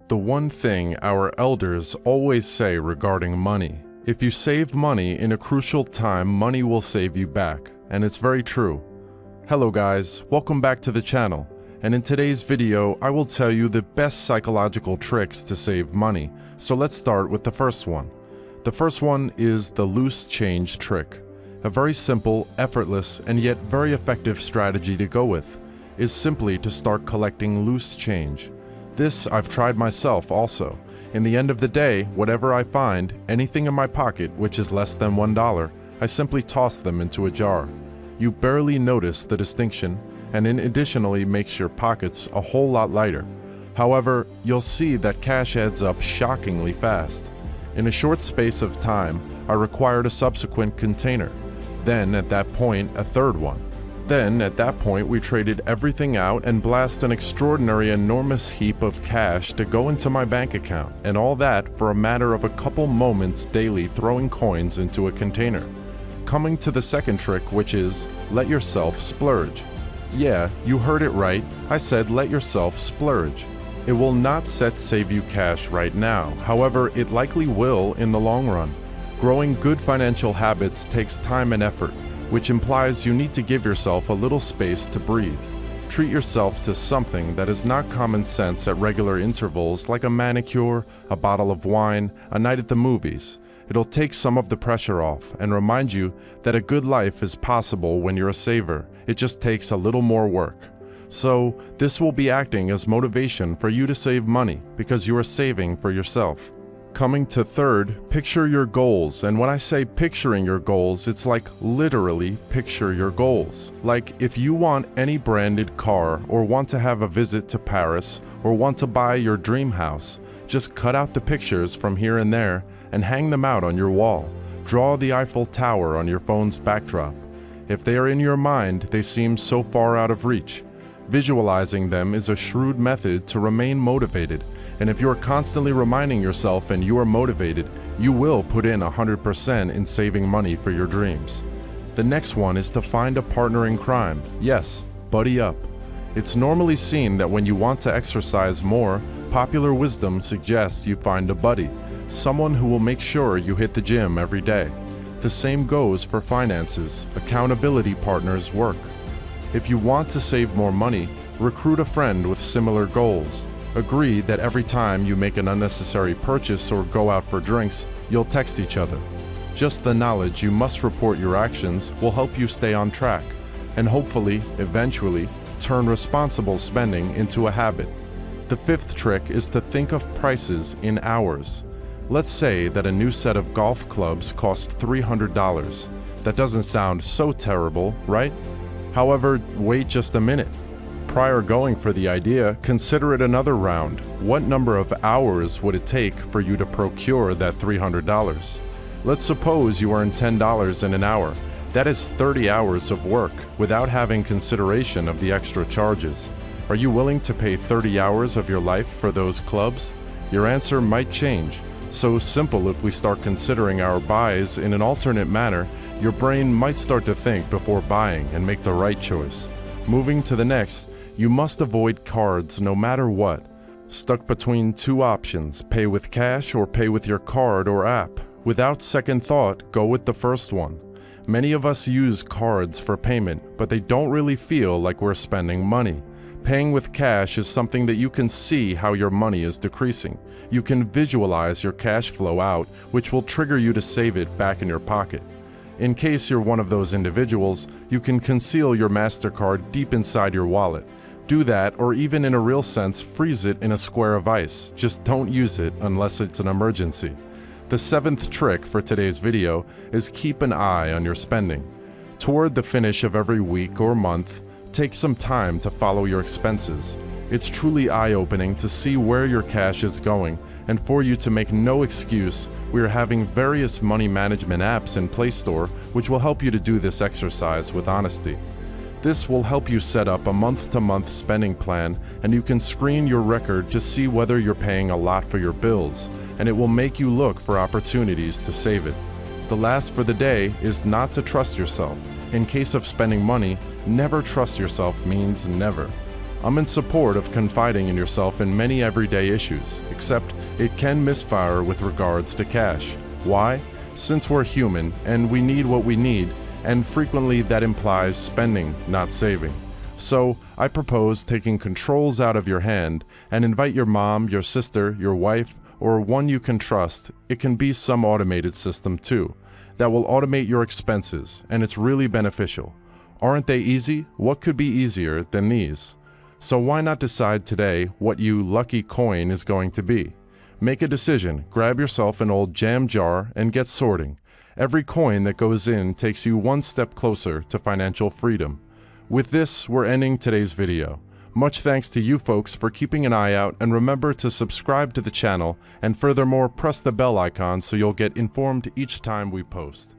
The one thing our elders always say regarding money: if you save money in a crucial time, money will save you back. And it's very true. Hello guys, welcome back to the channel. And in today's video, I will tell you the best psychological tricks to save money. So let's start with the first one. The first one is the loose change trick. A very simple, effortless, and yet very effective strategy to go with is simply to start collecting loose change. This I've tried myself also. In the end of the day, whatever I find, anything in my pocket which is less than $1, I simply toss them into a jar. You barely notice the distinction, and it additionally makes your pockets a whole lot lighter. However, you'll see that cash adds up shockingly fast. In a short space of time, I required a subsequent container. Then, at that point, a third one. Then, at that point, we traded everything out and blast an extraordinary enormous heap of cash to go into my bank account, and all that for a matter of a couple moments daily throwing coins into a container. Coming to the second trick, which is, let yourself splurge. Yeah, you heard it right, I said let yourself splurge. It will not save you cash right now, however, it likely will in the long run. Growing good financial habits takes time and effort, which implies you need to give yourself a little space to breathe. Treat yourself to something that is not common sense at regular intervals, like a manicure, a bottle of wine, a night at the movies. It'll take some of the pressure off and remind you that a good life is possible when you're a saver. It just takes a little more work. So, this will be acting as motivation for you to save money because you are saving for yourself. Coming to third, picture your goals. And when I say picturing your goals, it's like literally picture your goals. Like if you want any branded car, or want to have a visit to Paris, or want to buy your dream house, just cut out the pictures from here and there and hang them out on your wall. Draw the Eiffel Tower on your phone's backdrop. If they are in your mind, they seem so far out of reach. Visualizing them is a shrewd method to remain motivated. And if you are constantly reminding yourself and you are motivated, you will put in 100% in saving money for your dreams. The next one is to find a partner in crime. Yes, buddy up. It's normally seen that when you want to exercise more, popular wisdom suggests you find a buddy, someone who will make sure you hit the gym every day. The same goes for finances. Accountability partners work. If you want to save more money, recruit a friend with similar goals. Agree that every time you make an unnecessary purchase or go out for drinks, you'll text each other. Just the knowledge you must report your actions will help you stay on track, and hopefully, eventually, turn responsible spending into a habit. The fifth trick is to think of prices in hours. Let's say that a new set of golf clubs cost $300. That doesn't sound so terrible, right? However, wait just a minute. Prior going for the idea, consider it another round. What number of hours would it take for you to procure that $300? Let's suppose you earn $10 in an hour. That is 30 hours of work without having consideration of the extra charges. Are you willing to pay 30 hours of your life for those clubs? Your answer might change. So simple, if we start considering our buys in an alternate manner, your brain might start to think before buying and make the right choice. Moving to the next, you must avoid cards no matter what. Stuck between two options, pay with cash or pay with your card or app. Without second thought, go with the first one. Many of us use cards for payment, but they don't really feel like we're spending money. Paying with cash is something that you can see how your money is decreasing. You can visualize your cash flow out, which will trigger you to save it back in your pocket. In case you're one of those individuals, you can conceal your MasterCard deep inside your wallet. Do that, or even in a real sense, freeze it in a square of ice. Just don't use it unless it's an emergency. The seventh trick for today's video is keep an eye on your spending. Toward the finish of every week or month, take some time to follow your expenses. It's truly eye-opening to see where your cash is going, and for you to make no excuse, we are having various money management apps in Play Store which will help you to do this exercise with honesty. This will help you set up a month-to-month spending plan, and you can screen your record to see whether you're paying a lot for your bills, and it will make you look for opportunities to save it. The last for the day is not to trust yourself. In case of spending money, never trust yourself means never. I'm in support of confiding in yourself in many everyday issues, except it can misfire with regards to cash. Why? Since we're human and we need what we need, and frequently that implies spending, not saving. So, I propose taking controls out of your hand and invite your mom, your sister, your wife, or one you can trust. It can be some automated system too, that will automate your expenses, and it's really beneficial. Aren't they easy? What could be easier than these? So why not decide today what you lucky coin is going to be? Make a decision, grab yourself an old jam jar, and get sorting. Every coin that goes in takes you one step closer to financial freedom. With this, we're ending today's video. Much thanks to you folks for keeping an eye out, and remember to subscribe to the channel, and furthermore press the bell icon so you'll get informed each time we post.